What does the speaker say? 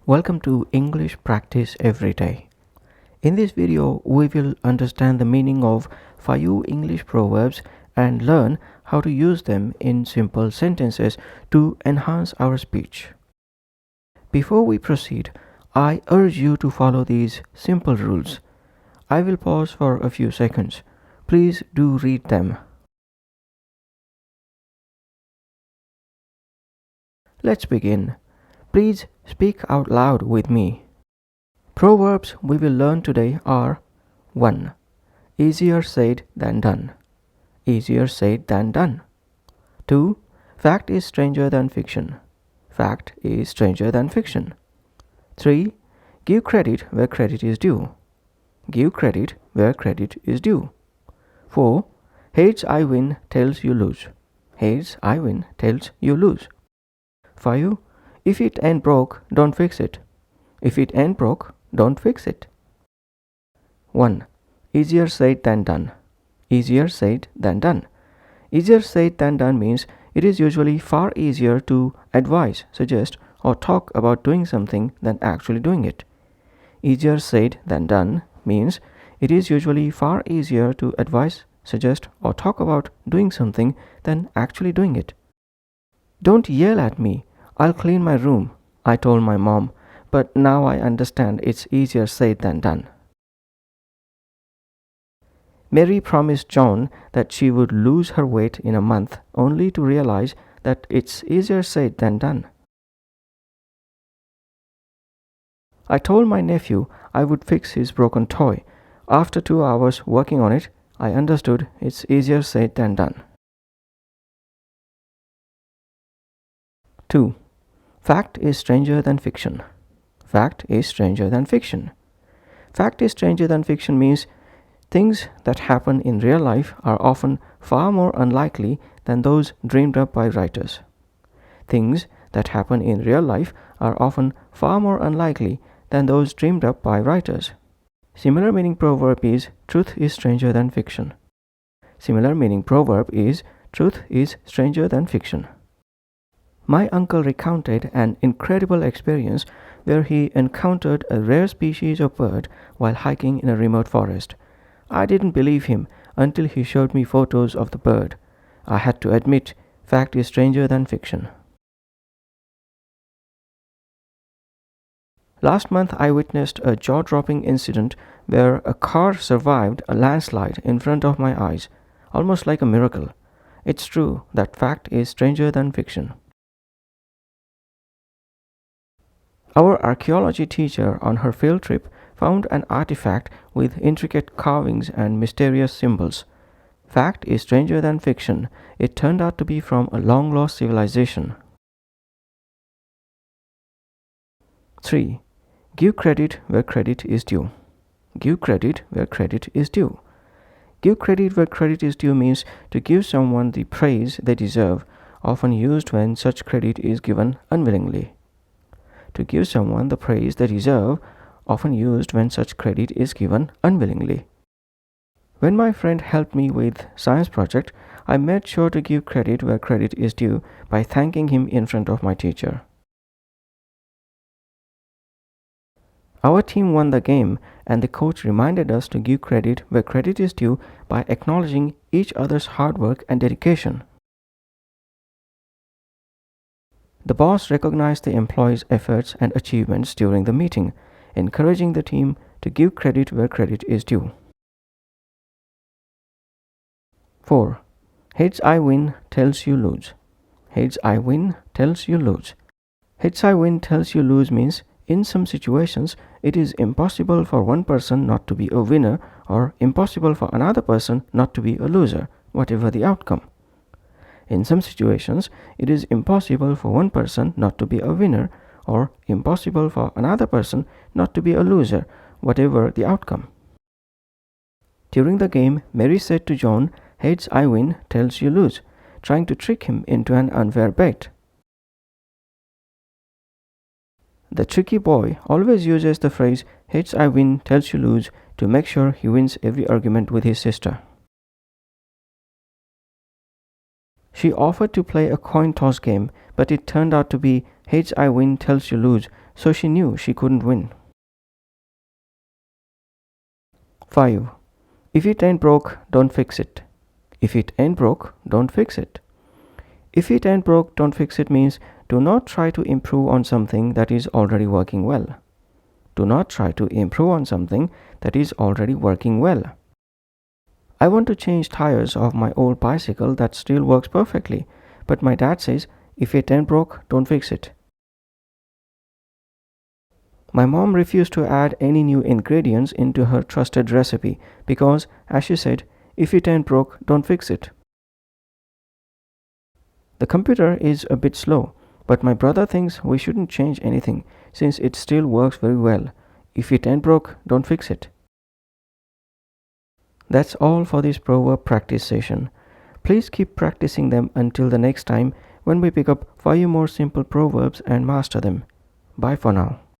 Welcome to English Practice Every Day. In this video, we will understand the meaning of 5 English proverbs and learn how to use them in simple sentences to enhance our speech. Before we proceed, I urge you to follow these simple rules. I will pause for a few seconds. Please do read them. Let's begin. Please speak out loud with me. Proverbs we will learn today are 1. Easier said than done. Easier said than done. 2. Fact is stranger than fiction. Fact is stranger than fiction. 3. Give credit where credit is due. Give credit where credit is due. 4. Heads I win, tails you lose. Heads I win, tails you lose. 5. If it ain't broke, don't fix it. If it ain't broke, don't fix it. 1. Easier said than done. Easier said than done. Easier said than done means it is usually far easier to advise, suggest, or talk about doing something than actually doing it. Easier said than done means it is usually far easier to advise, suggest, or talk about doing something than actually doing it. Don't yell at me. I'll clean my room, I told my mom, but now I understand it's easier said than done. Mary promised John that she would lose her weight in a month, only to realize that it's easier said than done. I told my nephew I would fix his broken toy. After 2 hours working on it, I understood it's easier said than done. 2. Fact is stranger than fiction. Fact is stranger than fiction. Fact is stranger than fiction means things that happen in real life are often far more unlikely than those dreamed up by writers. Things that happen in real life are often far more unlikely than those dreamed up by writers. Similar meaning proverb is truth is stranger than fiction. Similar meaning proverb is truth is stranger than fiction. My uncle recounted an incredible experience where he encountered a rare species of bird while hiking in a remote forest. I didn't believe him until he showed me photos of the bird. I had to admit, fact is stranger than fiction. Last month, I witnessed a jaw-dropping incident where a car survived a landslide in front of my eyes, almost like a miracle. It's true that fact is stranger than fiction. Our archaeology teacher on her field trip found an artifact with intricate carvings and mysterious symbols. Fact is stranger than fiction. It turned out to be from a long-lost civilization. 3. Give credit where credit is due. Give credit where credit is due. Give credit where credit is due means to give someone the praise they deserve, often used when such credit is given unwillingly. To give someone the praise they deserve, often used when such credit is given unwillingly. When my friend helped me with science project, I made sure to give credit where credit is due by thanking him in front of my teacher. Our team won the game, and the coach reminded us to give credit where credit is due by acknowledging each other's hard work and dedication. The boss recognized the employees' efforts and achievements during the meeting, encouraging the team to give credit where credit is due. 4. Heads I win, tails you lose. Heads I win, tails you lose. Heads I win, tails you lose means in some situations it is impossible for one person not to be a winner or impossible for another person not to be a loser, whatever the outcome. In some situations, it is impossible for one person not to be a winner or impossible for another person not to be a loser, whatever the outcome. During the game, Mary said to John, "Heads I win, tails you lose," trying to trick him into an unfair bet. The tricky boy always uses the phrase, "Heads I win, tails you lose," to make sure he wins every argument with his sister. She offered to play a coin toss game, but it turned out to be heads I win, tails you lose, so she knew she couldn't win. 5. If it ain't broke, don't fix it. If it ain't broke, don't fix it. If it ain't broke, don't fix it means do not try to improve on something that is already working well. Do not try to improve on something that is already working well. I want to change tires of my old bicycle that still works perfectly, but my dad says, if it ain't broke, don't fix it. My mom refused to add any new ingredients into her trusted recipe because, as she said, if it ain't broke, don't fix it. The computer is a bit slow, but my brother thinks we shouldn't change anything since it still works very well. If it ain't broke, don't fix it. That's all for this proverb practice session. Please keep practicing them until the next time when we pick up 5 more simple proverbs and master them. Bye for now.